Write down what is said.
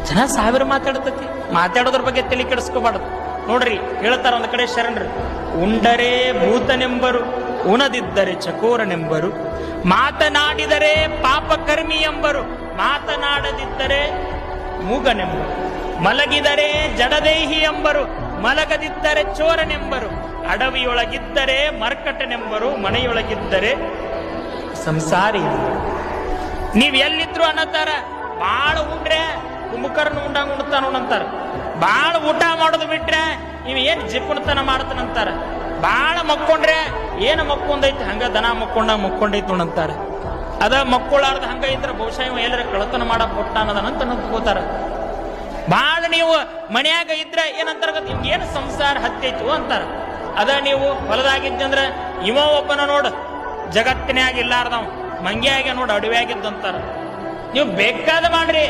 ಜನ ಸಾವಿರ ಮಾತಾಡ್ತತಿ, ಮಾತಾಡೋದ್ರ ಬಗ್ಗೆ ತಲೆ ಕೆಡಿಸ್ಕೋಬಾರ್ದು. ನೋಡ್ರಿ ಹೇಳ್ತಾರ ಒಂದ್ ಕಡೆ ಶರಣರು, ಉಂಡರೆ ಭೂತನೆಂಬರು, ಉಣದಿದ್ದರೆ ಚಕೋರನೆಂಬರು, ಮಾತನಾಡಿದರೆ ಪಾಪಕರ್ಮಿ ಎಂಬರು, ಮಾತನಾಡದಿದ್ದರೆ ಮೂಗನೆಂಬರು, ಮಲಗಿದರೆ ಜಡದೇಹಿ ಎಂಬರು, ಮಲಗದಿದ್ದರೆ ಚೋರನೆಂಬರು, ಅಡವಿಯೊಳಗಿದ್ದರೆ ಮರ್ಕಟನೆಂಬರು, ಮನೆಯೊಳಗಿದ್ದರೆ ಸಂಸಾರಿ ಎಂಬರು. ನೀವ್ ಎಲ್ಲಿದ್ರು ಅನ್ನತಾರ. ಬಾಳ ಉಂಡ್ರೆ ಕುಂಭಕರ್ಣ ಉಂಡಂಗ ಉಣ್ತಾನ ಅಂತಾರ. ಬಾಳ ಊಟ ಮಾಡೋದು ಬಿಟ್ರೆ ಇವ್ ಏನ್ ಜಿಪ್ಪುಣತನ ಮಾಡ್ತಾನಂತಾರ. ಬಾಳ ಮಕ್ಕೊಂಡ್ರೆ ಏನ ಮಕ್ಕೊಂದೈತಿ ಹಂಗ ದನ ಮಕ್ಕೊಂಡೈತಿ ಅಂತಾರ. ಅದ ಮಕ್ಕೊಳ್ಳಾರ್ದ ಹಂಗ ಇದ್ರ ಬಹುಶಃ ಇವ ಎಲ್ಲರ ಕಳತನ ಮಾಡಕ್ ಕೊಟ್ಟಾನದನಂತ ನಂಬ್ಕೋತಾರ. ಬಾಳ ನೀವು ಮನ್ಯಾಗ ಇದ್ರ ಏನಂತಾರ ನಿಮ್ಗೆ ಏನು ಸಂಸಾರ ಹತ್ತೈತು ಅಂತಾರ. ಅದ ನೀವು ಹೊಲದಾಗಿದ್ದಂದ್ರ ಇವ ಒಬ್ಬನ ನೋಡು ಜಗತ್ತಿನಾಗ ಇಲ್ಲಾರ್ದವ್ ಮಂಗ್ಯಾಗ ನೋಡು ಅಡವ್ಯಾಗಿದ್ದಂತಾರ. ನೀವು ಬೇಕಾದ ಮಾಡ್ರಿ.